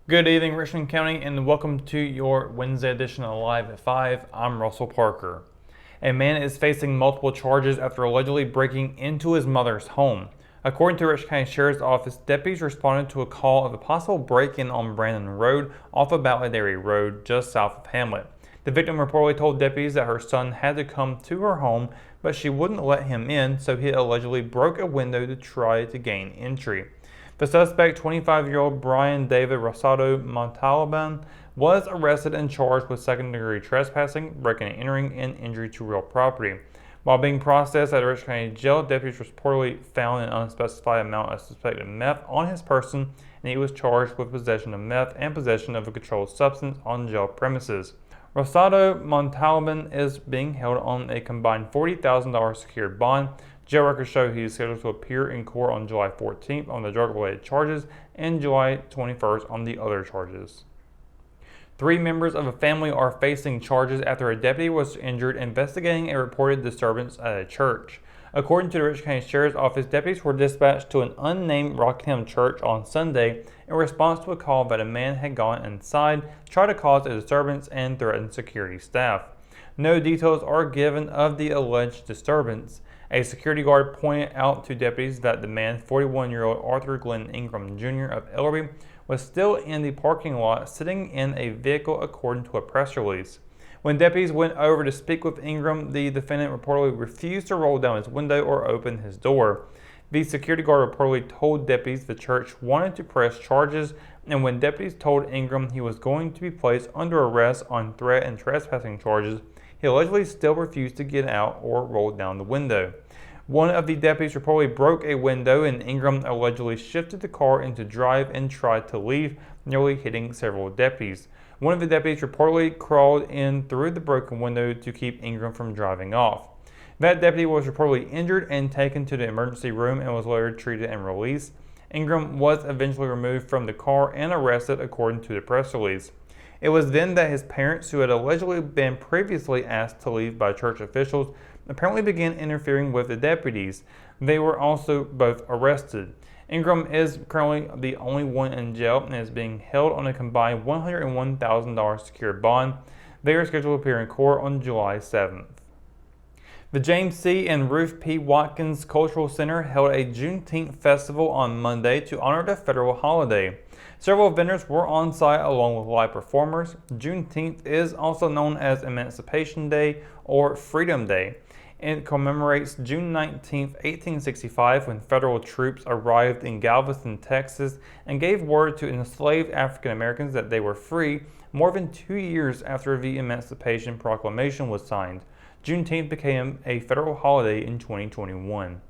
Good evening, Richmond County, and welcome to your Wednesday edition of Live at 5. I'm Russell Parker. A man is facing multiple charges after allegedly breaking into his mother's home. According to Richmond County Sheriff's Office, deputies responded to a call of a possible break-in on Brandon Road off of Balladary Road just south of Hamlet. The victim reportedly told deputies that her son had to come to her home, but she wouldn't let him in, so he allegedly broke a window to try to gain entry. The suspect, 25-year-old Brian David Rosado Montalban, was arrested and charged with second-degree trespassing, breaking and entering, and injury to real property. While being processed at the Richmond County Jail, deputies reportedly found an unspecified amount of suspected meth on his person, and he was charged with possession of meth and possession of a controlled substance on jail premises. Rosado Montalban is being held on a combined $40,000 secured bond. Jail records show he is scheduled to appear in court on July 14th on the drug-related charges and July 21st on the other charges. 3 members of a family are facing charges after a deputy was injured investigating a reported disturbance at a church. According to the Richmond County Sheriff's Office, deputies were dispatched to an unnamed Rockingham church on Sunday in response to a call that a man had gone inside, tried to cause a disturbance, and threatened security staff. No details are given of the alleged disturbance. A security guard pointed out to deputies that the man, 41-year-old Arthur Glenn Ingram Jr. of Ellerby, was still in the parking lot sitting in a vehicle, according to a press release. When deputies went over to speak with Ingram, the defendant reportedly refused to roll down his window or open his door. The security guard reportedly told deputies the church wanted to press charges, and when deputies told Ingram he was going to be placed under arrest on threat and trespassing charges, he allegedly still refused to get out or roll down the window. One of the deputies reportedly broke a window, and Ingram allegedly shifted the car into drive and tried to leave, nearly hitting several deputies. One of the deputies reportedly crawled in through the broken window to keep Ingram from driving off. That deputy was reportedly injured and taken to the emergency room and was later treated and released. Ingram was eventually removed from the car and arrested, according to the press release. It was then that his parents, who had allegedly been previously asked to leave by church officials, apparently began interfering with the deputies. They were also both arrested. Ingram is currently the only one in jail and is being held on a combined $101,000 secured bond. They are scheduled to appear in court on July 7th. The James C. and Ruth P. Watkins Cultural Center held a Juneteenth festival on Monday to honor the federal holiday. Several vendors were on site along with live performers. Juneteenth is also known as Emancipation Day or Freedom Day. It commemorates June 19, 1865, when federal troops arrived in Galveston, Texas, and gave word to enslaved African Americans that they were free more than 2 years after the Emancipation Proclamation was signed. Juneteenth became a federal holiday in 2021.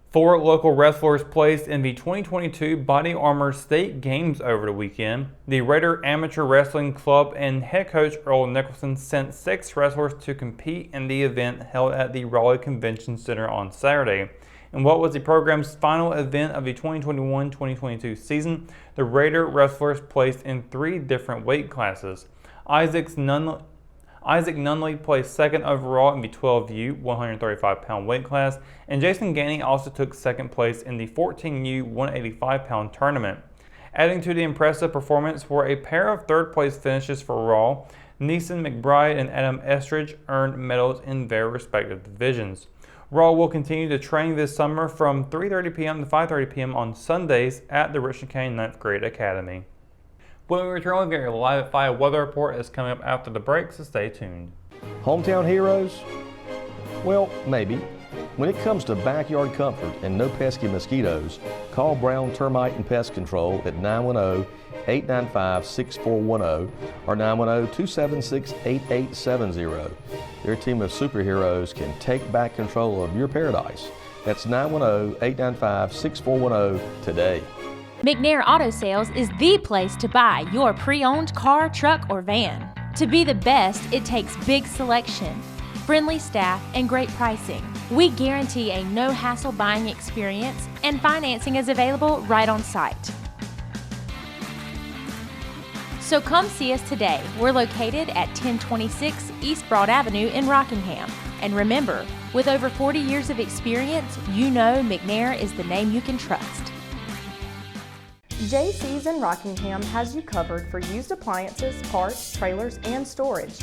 4 local wrestlers placed in the 2022 Body Armor State Games over the weekend. The Raider Amateur Wrestling Club and head coach Earl Nicholson sent 6 wrestlers to compete in the event held at the Raleigh Convention Center on Saturday. In what was the program's final event of the 2021-2022 season, the Raider wrestlers placed in 3 different weight classes. Isaac Nunley placed second overall in the 12U 135-pound weight class, and Jason Gainey also took second place in the 14U 185-pound tournament. Adding to the impressive performance were a pair of third-place finishes for Raw. Neeson McBride and Adam Estridge earned medals in their respective divisions. Raw will continue to train this summer from 3:30 p.m. to 5:30 p.m. on Sundays at the Richmond County 9th Grade Academy. When we return, we'll get your Live at 5 weather report is coming up after the break, so stay tuned. Hometown heroes? Well, maybe. When it comes to backyard comfort and no pesky mosquitoes, call Brown Termite and Pest Control at 910-895-6410 or 910-276-8870. Their team of superheroes can take back control of your paradise. That's 910-895-6410 today. McNair Auto Sales is the place to buy your pre-owned car, truck, or van. To be the best, it takes big selection, friendly staff, and great pricing. We guarantee a no-hassle buying experience, and financing is available right on site. So come see us today. We're located at 1026 East Broad Avenue in Rockingham. And remember, with over 40 years of experience, you know McNair is the name you can trust. JC's in Rockingham has you covered for used appliances, parts, trailers, and storage.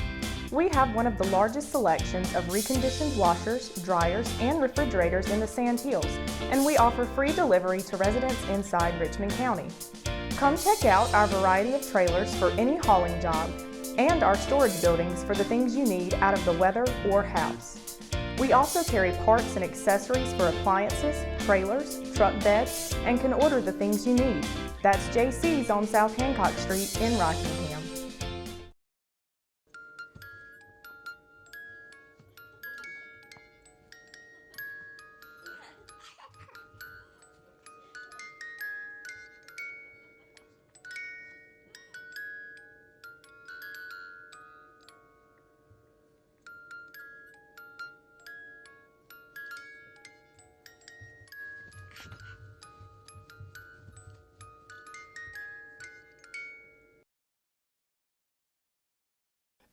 We have one of the largest selections of reconditioned washers, dryers, and refrigerators in the Sand Hills, and we offer free delivery to residents inside Richmond County. Come check out our variety of trailers for any hauling job and our storage buildings for the things you need out of the weather or house. We also carry parts and accessories for appliances, trailers, truck beds, and can order the things you need. That's JC's on South Hancock Street in Rockingham.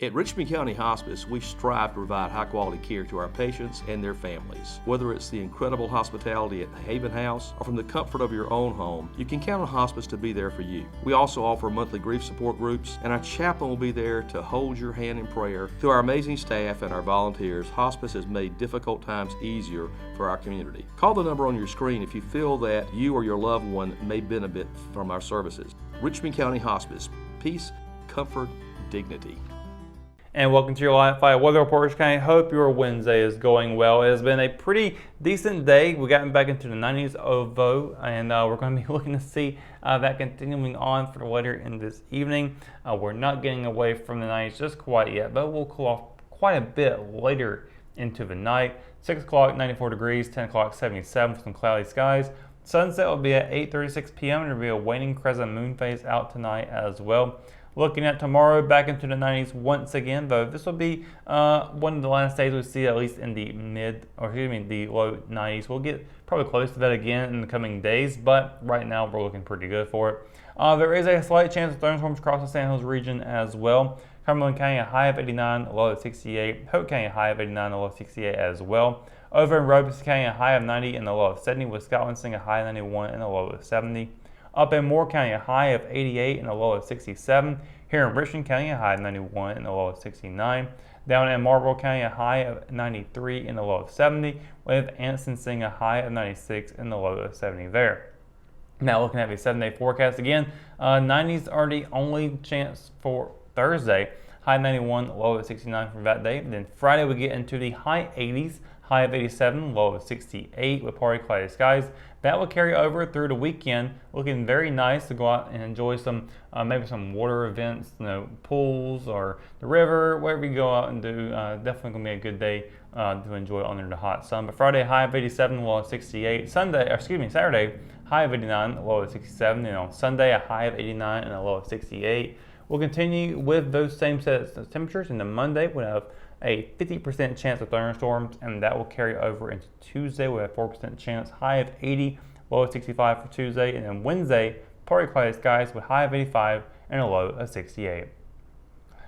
At Richmond County Hospice, we strive to provide high-quality care to our patients and their families. Whether it's the incredible hospitality at the Haven House or from the comfort of your own home, you can count on hospice to be there for you. We also offer monthly grief support groups, and our chaplain will be there to hold your hand in prayer. Through our amazing staff and our volunteers, hospice has made difficult times easier for our community. Call the number on your screen if you feel that you or your loved one may benefit from our services. Richmond County Hospice. Peace, comfort, dignity. And welcome to your Live 5 Weather Report, Richmond County. Hope your Wednesday is going well. It has been a pretty decent day. We've gotten back into the 90s OVO, and we're going to be looking to see that continuing on for later in this evening. We're not getting away from the 90s just quite yet, but we'll cool off quite a bit later into the night. 6 o'clock, 94 degrees, 10 o'clock, 77 with some cloudy skies. Sunset will be at 8:36 p.m. and there will be a waning crescent moon phase out tonight as well. Looking at tomorrow, back into the 90s once again, though this will be one of the last days we see at least in the the low 90s. We'll get probably close to that again in the coming days, but right now we're looking pretty good for it. There is a slight chance of thunderstorms across the Sand Hills region as well. Cumberland County, a high of 89, a low of 68. Hope County, a high of 89, a low of 68 as well. Over in Robeson County, a high of 90 and a low of 70, with Scotland a high of 91 and a low of 70. Up in Moore County, a high of 88 and a low of 67. Here in Richmond County, a high of 91 and a low of 69. Down in Marlboro County, a high of 93 and a low of 70, with Anson seeing a high of 96 and a low of 70 there. Now looking at the 7-day forecast again, 90s are the only chance for Thursday. High 91, low of 69 for that day. Then Friday we get into the high 80s, high of 87, low of 68 with partly cloudy skies. That will carry over through the weekend, looking very nice to go out and enjoy some, maybe some water events, pools or the river, wherever you go out and do. Definitely gonna be a good day to enjoy under the hot sun. But Friday, high of 87, low of 68. Saturday, high of 89, low of 67. And on Sunday, a high of 89 and a low of 68. We'll continue with those same sets of temperatures. And then Monday, we'll have a 50% chance of thunderstorms, and that will carry over into Tuesday with a 4% chance, high of 80, low of 65 for Tuesday, and then Wednesday, partly cloudy skies with high of 85 and a low of 68.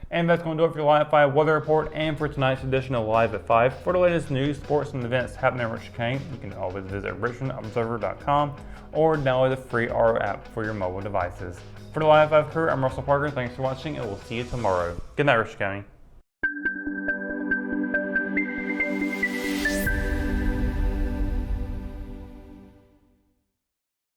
And that's going to do it for your Live at 5 weather report and for tonight's edition of Live at 5. For the latest news, sports, and events happening in Richmond County, you can always visit richmondobserver.com or download the free RO app for your mobile devices. For the Live at 5 crew, I'm Russell Parker. Thanks for watching, and we'll see you tomorrow. Good night, Richmond County.